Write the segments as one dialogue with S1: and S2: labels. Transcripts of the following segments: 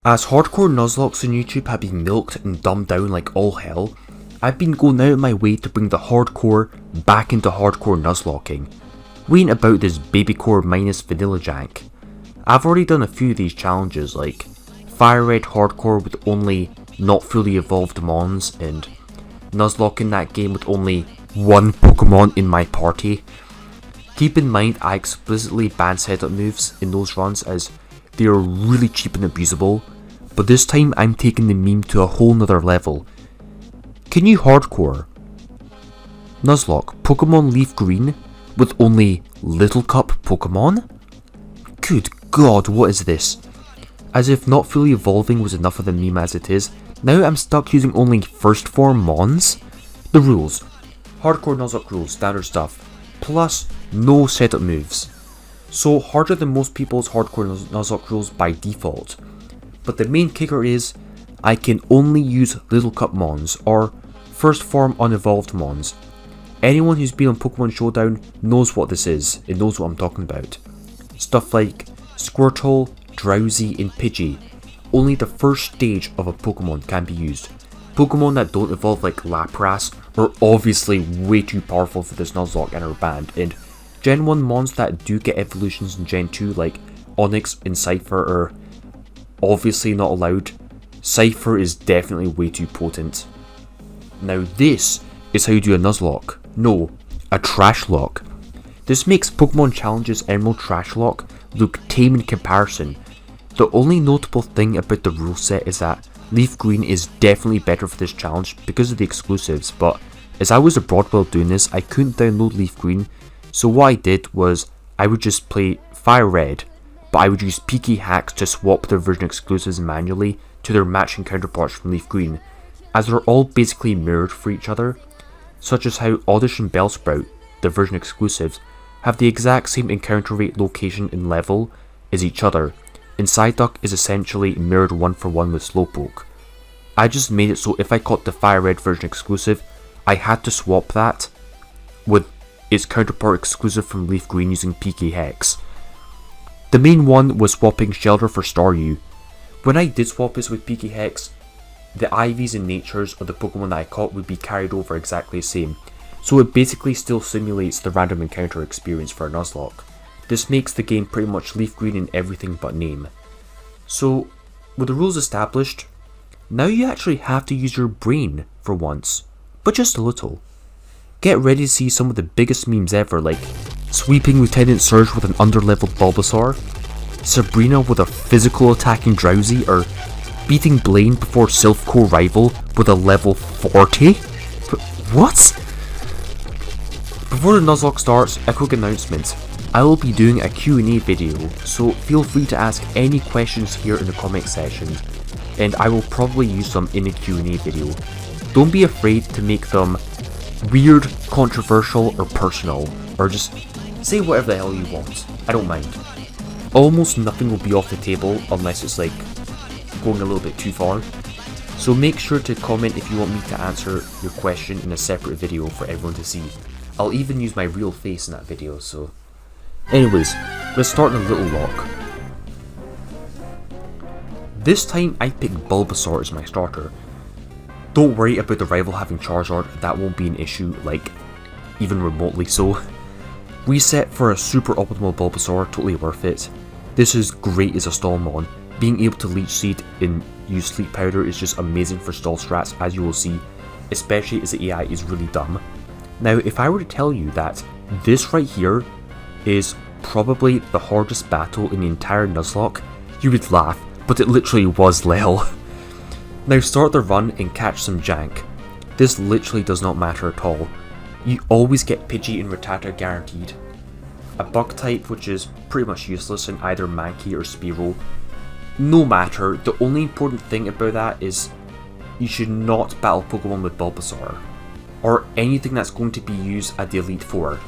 S1: As Hardcore Nulockes on YouTube have been milked and dumbed down like all hell, I've been going out of my way to bring the hardcore back into Hardcore Nuzlocking. We ain't about this babucore minus vanilla jank. I've already done a few of these challenges like Fire Red Hardcore with only not fully evolved mons and Nuzlocking that game with only one Pokemon in my party. Keep in mind I explicitly ban setup moves in those runs as they are really cheap and abusable, but this time I'm taking the meme to a whole nother level. Can you hardcore Nuzlocke Pokemon Leaf Green with only Little Cup Pokemon? Good god, what is this? As if not fully evolving was enough of the meme as it is, now I'm stuck using only first form mons? The rules. Hardcore Nuzlocke rules, standard stuff. Plus, no setup moves. So harder than most people's Hardcore Nuzlocke rules by default. But the main kicker is, I can only use Little Cup mons, or first form unevolved mons. Anyone who's been on Pokemon Showdown knows what this is, and knows what I'm talking about. Stuff like Squirtle, Drowsy and Pidgey. Only the first stage of a Pokemon can be used. Pokemon that don't evolve like Lapras are obviously way too powerful for this Nuzlocke and are banned, and Gen 1 mons that do get evolutions in Gen 2 like Onyx and Cypher are obviously not allowed. Cypher is definitely way too potent. Now this is how you do a Nuzlocke. No, a Trash Lock. This makes Pokemon Challenge's Emerald Trash Lock look tame in comparison. The only notable thing about the rule set is that Leaf Green is definitely better for this challenge because of the exclusives, but as I was abroad while doing this, I couldn't download Leaf Green, so what I did was I would just play Fire Red, but I would use peaky hacks to swap their version exclusives manually to their matching counterparts from Leaf Green, as they're all basically mirrored for each other, such as how Oddish and Bellsprout, the version exclusives, have the exact same encounter rate, location and level as each other, and Psyduck is essentially mirrored one for one with Slowpoke. I just made it so if I caught the Fire Red version exclusive, I had to swap that with its counterpart exclusive from Leaf Green using PK Hex. The main one was swapping Shelter for Staryu. When I did swap this with PK Hex, the IVs and natures of the Pokemon that I caught would be carried over exactly the same, so it basically still simulates the random encounter experience for a Nuzlocke. This makes the game pretty much Leaf Green in everything but name. So, with the rules established, now you actually have to use your brain for once, but just a little. Get ready to see some of the biggest memes ever, like sweeping Lieutenant Surge with an underleveled Bulbasaur, Sabrina with a physical attacking Drowsy, or beating Blaine before Silph rival with a level 40? What? Before the Nuzlocke starts, a quick announcement. I will be doing a Q&A video, so feel free to ask any questions here in the comment section, and I will probably use them in a Q&A video. Don't be afraid to make them weird, controversial, or personal, or just say whatever the hell you want. I don't mind. Almost nothing will be off the table unless it's like going a little bit too far. So make sure to comment if you want me to answer your question in a separate video for everyone to see. I'll even use my real face in that video, so... Anyways, let's start in a Little Locke. This time I picked Bulbasaur as my starter. Don't worry about the rival having Charizard, that won't be an issue, like, even remotely so. Reset for a super optimal Bulbasaur, totally worth it. This is great as a stall mon. Being able to Leech Seed and use Sleep Powder is just amazing for stall strats, as you will see, especially as the AI is really dumb. Now, if I were to tell you that this right here is probably the hardest battle in the entire Nuzlocke, you would laugh, but it literally was lel. Now start the run and catch some jank. This literally does not matter at all. You always get Pidgey and Rattata guaranteed. A bug type which is pretty much useless in either Mankey or Spearow. No matter, the only important thing about that is you should not battle Pokemon with Bulbasaur, or anything that's going to be used at the Elite Four.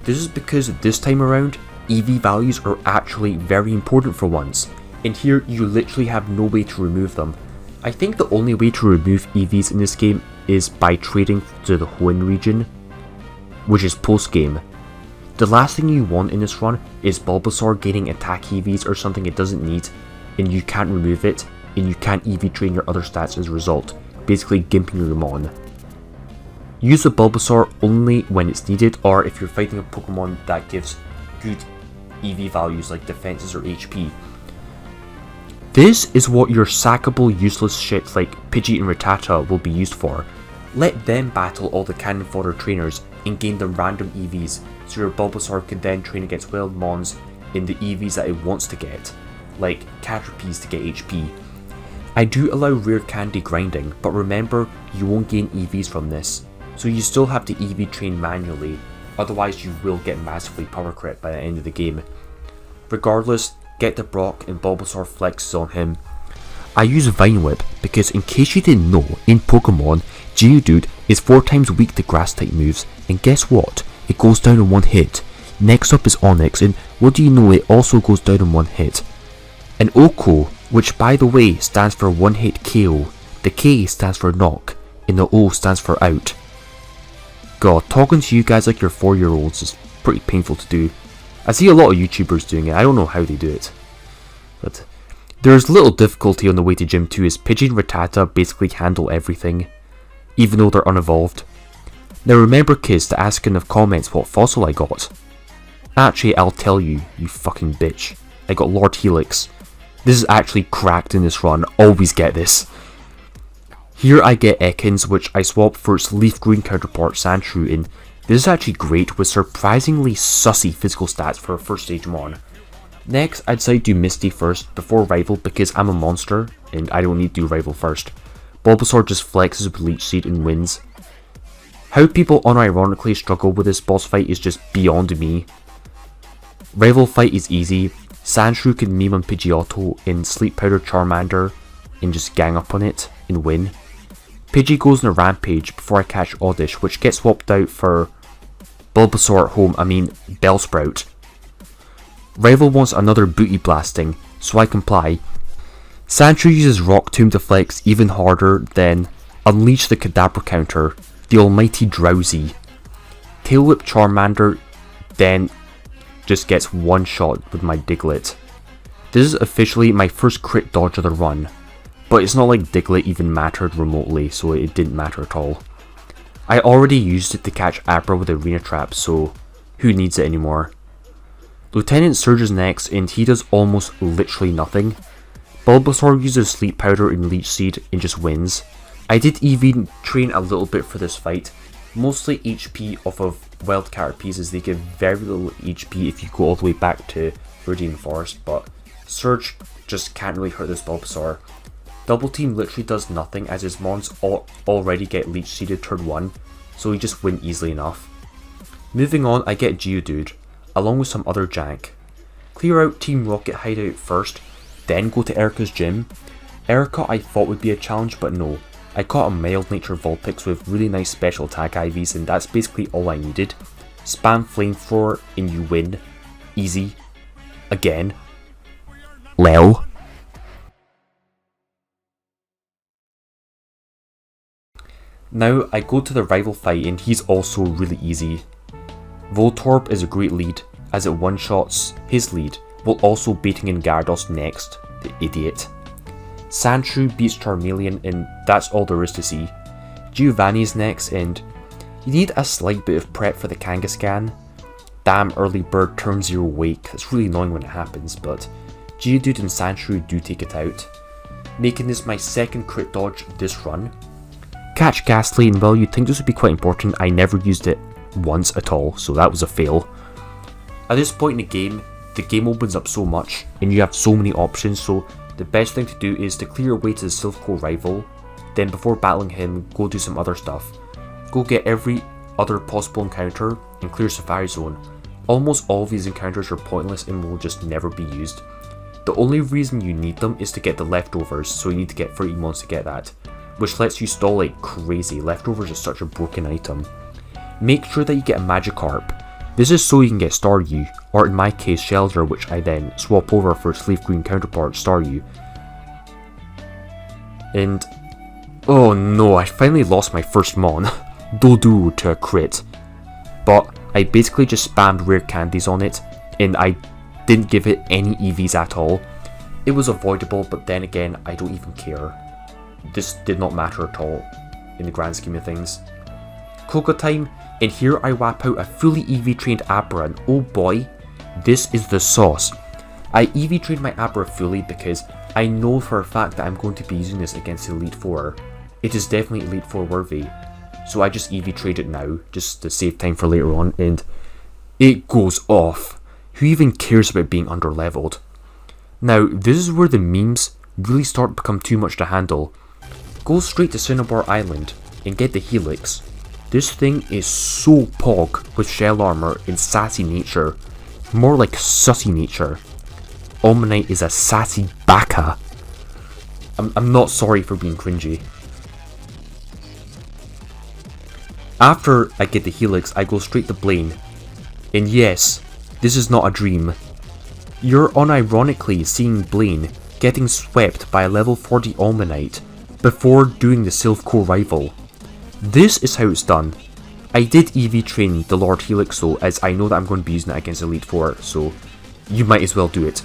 S1: This is because this time around, EV values are actually very important for once, and here you literally have no way to remove them. I think the only way to remove EVs in this game is by trading to the Hoenn region, which is post game. The last thing you want in this run is Bulbasaur gaining attack EVs or something it doesn't need, and you can't remove it, and you can't EV train your other stats as a result, basically gimping your mon. Use the Bulbasaur only when it's needed, or if you're fighting a Pokemon that gives good EV values like defenses or HP. This is what your sackable useless shit like Pidgey and Rattata will be used for. Let them battle all the cannon fodder trainers and gain them random EVs, so your Bulbasaur can then train against wild mons in the EVs that it wants to get, like Caterpies to get HP. I do allow rare candy grinding, but remember you won't gain EVs from this, so you still have to EV train manually, otherwise you will get massively power crept by the end of the game. Regardless, get the Brock and Bulbasaur flexes on him. I use Vine Whip because, in case you didn't know, in Pokemon, Geodude is 4 times weak to grass type moves, and guess what? It goes down in one hit. Next up is Onix, and what do you know, it also goes down in one hit. And Oko, which by the way stands for one hit KO, the K stands for knock, and the O stands for out. God, talking to you guys like you're 4-year-olds is pretty painful to do. I see a lot of YouTubers doing it, I don't know how they do it. But there's little difficulty on the way to Gym 2 as Pidgey and Rattata basically handle everything, even though they're unevolved. Now remember kids to ask in the comments what fossil I got. Actually, I'll tell you, you fucking bitch. I got Lord Helix. This is actually cracked in this run, always get this. Here I get Ekans, which I swap for its leaf green counterpart Sandshrew, and this is actually great with surprisingly sussy physical stats for a first stage mon. Next, I'd say do Misty first before Rival because I'm a monster and I don't need to do Rival first. Bulbasaur just flexes with Leech Seed and wins. How people unironically struggle with this boss fight is just beyond me. Rival fight is easy. Sandshrew can meme on Pidgeotto and Sleep Powder Charmander and just gang up on it and win. Pidgey goes on a rampage before I catch Oddish, which gets swapped out for Bulbasaur at home, Bellsprout. Rival wants another booty blasting, so I comply. Sandshrew uses Rock Tomb to flex even harder, then unleash the Kadabra counter, the almighty Drowsy. Tail Whip Charmander then just gets one shot with my Diglett. This is officially my first crit dodge of the run, but it's not like Diglett even mattered remotely, so it didn't matter at all. I already used it to catch Abra with Arena Trap, so who needs it anymore? Lieutenant surges next and he does almost literally nothing. Bulbasaur uses Sleep Powder and Leech Seed and just wins. I did even train a little bit for this fight, mostly HP off of wild Caterpies as they give very little HP if you go all the way back to Viridian Forest, but Surge just can't really hurt this Bulbasaur. Double Team literally does nothing as his mons already get Leech Seeded turn 1, so he just win easily enough. Moving on, I get Geodude, along with some other jank. Clear out Team Rocket hideout first, then go to Erika's gym. Erika I thought would be a challenge, but no. I caught a mild nature Vulpix with really nice special attack IVs and that's basically all I needed. Spam Flamethrower and you win. Easy. Again. Lel. Now I go to the rival fight and he's also really easy. Voltorb is a great lead as it one-shots his lead while also baiting in Gyarados next, the idiot. Sandshrew beats Charmeleon and that's all there is to see. Giovanni is next and you need a slight bit of prep for the Kangaskhan. Damn, early bird turn 0 wake, that's really annoying when it happens, but Geodude and Sandshrew do take it out, making this my second crit dodge this run. Catch Ghastly, and well, you'd think this would be quite important, I never used it once at all, so that was a fail. At this point in the game opens up so much, and you have so many options, so the best thing to do is to clear your way to the Silph rival, then before battling him, go do some other stuff. Go get every other possible encounter, and clear Safari Zone. Almost all of these encounters are pointless and will just never be used. The only reason you need them is to get the leftovers, so you need to get 30 mons to get that, which lets you stall like crazy. Leftovers is such a broken item. Make sure that you get a Magikarp. This is so you can get Staryu, or in my case Shelter, which I then swap over for its leaf green counterpart Staryu. And oh no, I finally lost my first mon, Dodu, to a crit. But I basically just spammed rare candies on it, and I didn't give it any EVs at all. It was avoidable, but then again, I don't even care. This did not matter at all in the grand scheme of things. Coca time, and here I whap out a fully EV trained Abra, and oh boy, this is the sauce. I EV trained my Abra fully because I know for a fact that I'm going to be using this against Elite 4. It is definitely Elite 4 worthy. So I just EV trade it now, just to save time for later on, and it goes off. Who even cares about being underleveled? Now, this is where the memes really start to become too much to handle. Go straight to Cinnabar Island and get the Helix. This thing is so pog with shell armor and sassy nature. More like sussy nature. Omnite is a sassy baka. I'm not sorry for being cringy. After I get the Helix, I go straight to Blaine. And yes, this is not a dream. You're unironically seeing Blaine getting swept by a level 40 Almanite before doing the Sylph Core rival. This is how it's done. I did EV train the Lord Helix though, as I know that I'm going to be using it against Elite 4, so you might as well do it.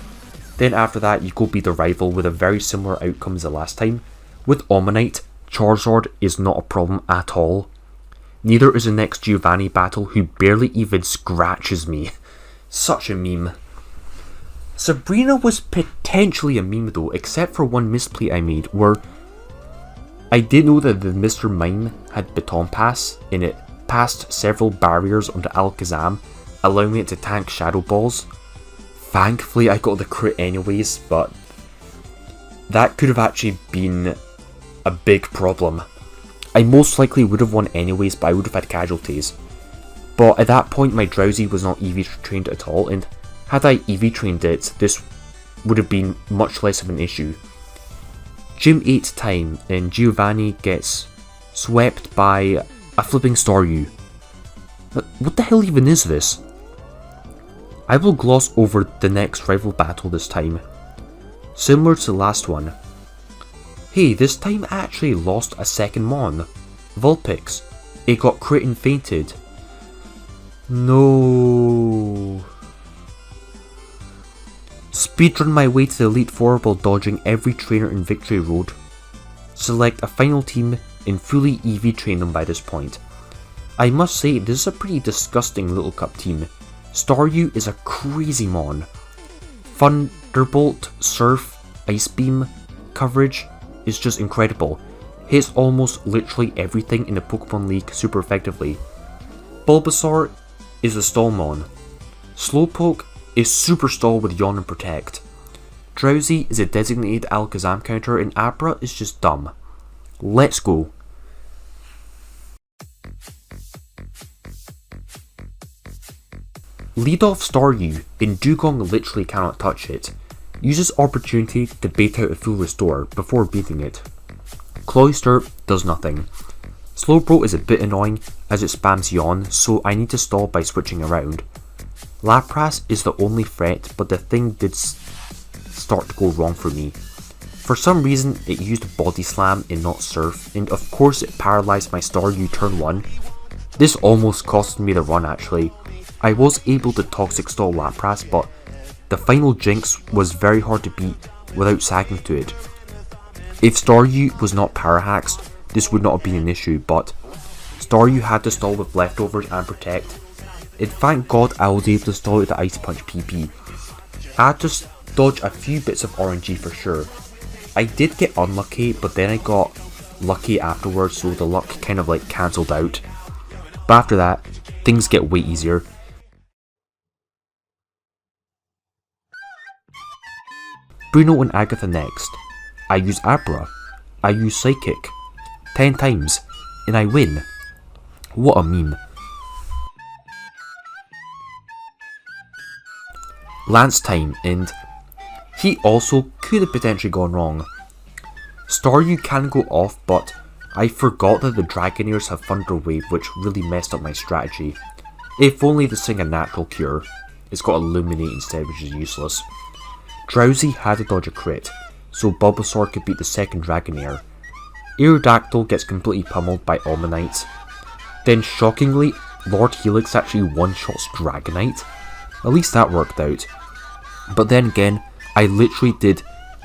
S1: Then after that, you go beat the rival with a very similar outcome as the last time. With Almanite, Charizard is not a problem at all. Neither is the next Giovanni battle, who barely even scratches me. Such a meme. Sabrina was potentially a meme though, except for one misplay I made, where I did know that the Mr. Mime had Baton Pass, and it passed several barriers onto Alakazam, allowing it to tank Shadow Balls. Thankfully I got the crit anyways, but that could have actually been a big problem. I most likely would have won anyways, but I would have had casualties. But at that point my Drowsy was not EV trained at all, and had I EV trained it, this would have been much less of an issue. Gym 8 time, and Giovanni gets swept by a flipping Staryu. What the hell even is this? I will gloss over the next rival battle this time. Similar to the last one. Hey, this time I actually lost a second Mon. Vulpix. It got crit and fainted. No. Speedrun my way to the Elite 4 while dodging every trainer in Victory Road. Select a final team and fully EV train them by this point. I must say, this is a pretty disgusting Little Cup team. Staryu is a crazy Mon. Thunderbolt, Surf, Ice Beam coverage is just incredible. Hits almost literally everything in the Pokemon League super effectively. Bulbasaur is a stall Mon. Slowpoke is super stall with Yawn and Protect. Drowsy is a designated Alakazam counter, and Abra is just dumb. Let's go. Lead off Staryu, and Dugong literally cannot touch it. Uses opportunity to bait out a full restore before beating it. Cloyster does nothing. Slowbro is a bit annoying as it spams Yawn, so I need to stall by switching around. Lapras is the only threat, but the thing did start to go wrong for me. For some reason it used Body Slam and not Surf, and of course it paralysed my Staryu turn 1. This almost cost me the run actually. I was able to Toxic Stall Lapras, but the final Jinx was very hard to beat without sagging to it. If Staryu was not Parahaxed, this would not have been an issue, but Staryu had to stall with Leftovers and Protect. And thank God I was able to stall with the Ice Punch PP. I had to dodge a few bits of RNG for sure. I did get unlucky, but then I got lucky afterwards, so the luck kind of like cancelled out. But after that, things get way easier. Bruno and Agatha next. I use Abra. I use Psychic. 10 times. And I win. What a meme. Lance time, and he also could have potentially gone wrong. Staryu can go off, but I forgot that the Dragonairs have Thunder Wave, which really messed up my strategy. If only this thing had Natural Cure. It's got Illuminate instead, which is useless. Drowsy had to dodge a crit, so Bulbasaur could beat the second Dragonair. Aerodactyl gets completely pummeled by Almanite. Then shockingly, Lord Helix actually one-shots Dragonite. At least that worked out. But then again, I literally did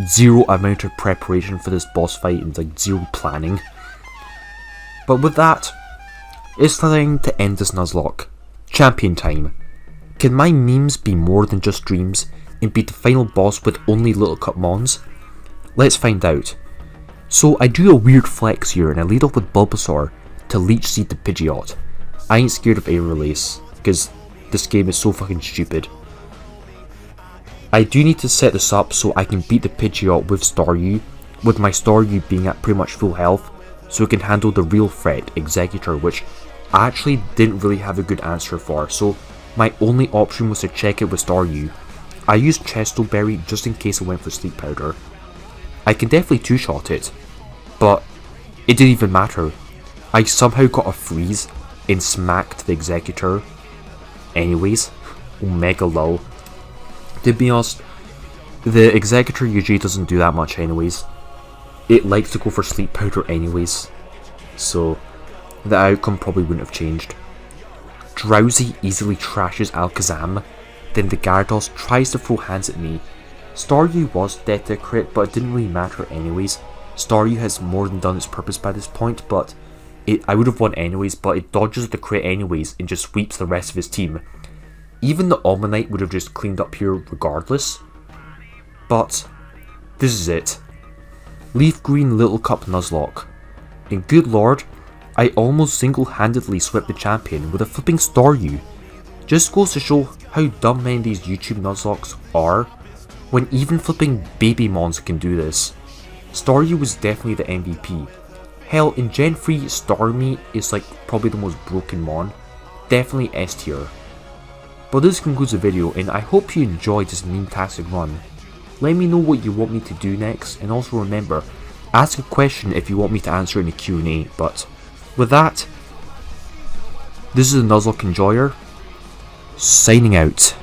S1: zero amount of preparation for this boss fight and like zero planning. But with that, it's time to end this Nuzlocke. Champion time. Can my memes be more than just dreams and beat the final boss with only little cup mons? Let's find out. So I do a weird flex here and I lead off with babucore to leech seed the Pidgeot. I ain't scared of air release, because this game is so fucking stupid. I do need to set this up so I can beat the Pidgeot with Staryu, with my Staryu being at pretty much full health, so it can handle the real threat, Executor, which I actually didn't really have a good answer for, so my only option was to check it with Staryu. I used Chestoberry just in case I went for Sleep Powder. I can definitely two-shot it, but it didn't even matter. I somehow got a freeze and smacked the Executor. Anyways, omega lol. To be honest, the Executor usually doesn't do that much anyways. It likes to go for Sleep Powder anyways, so the outcome probably wouldn't have changed. Drowsy easily trashes Alakazam, then the Gyarados tries to throw hands at me. Staryu was dead to a crit, but it didn't really matter anyways. Staryu has more than done its purpose by this point, but I would have won anyways, but it dodges the crit anyways and just sweeps the rest of his team. Even the Omanyte would have just cleaned up here regardless. But this is it. Leaf Green Little Cup Nuzlocke. And good lord, I almost single-handedly swept the champion with a flipping Staryu. Just goes to show how dumb many of these YouTube Nuzlockes are, when even flipping baby mons can do this. Staryu was definitely the MVP. Hell, in Gen 3, Starmie is like probably the most broken mon. Definitely S tier. But this concludes the video, and I hope you enjoyed this meme-tastic run. Let me know what you want me to do next, and also remember, ask a question if you want me to answer in the Q&A, but with that, this is the Nuzlocke Enjoyer, signing out.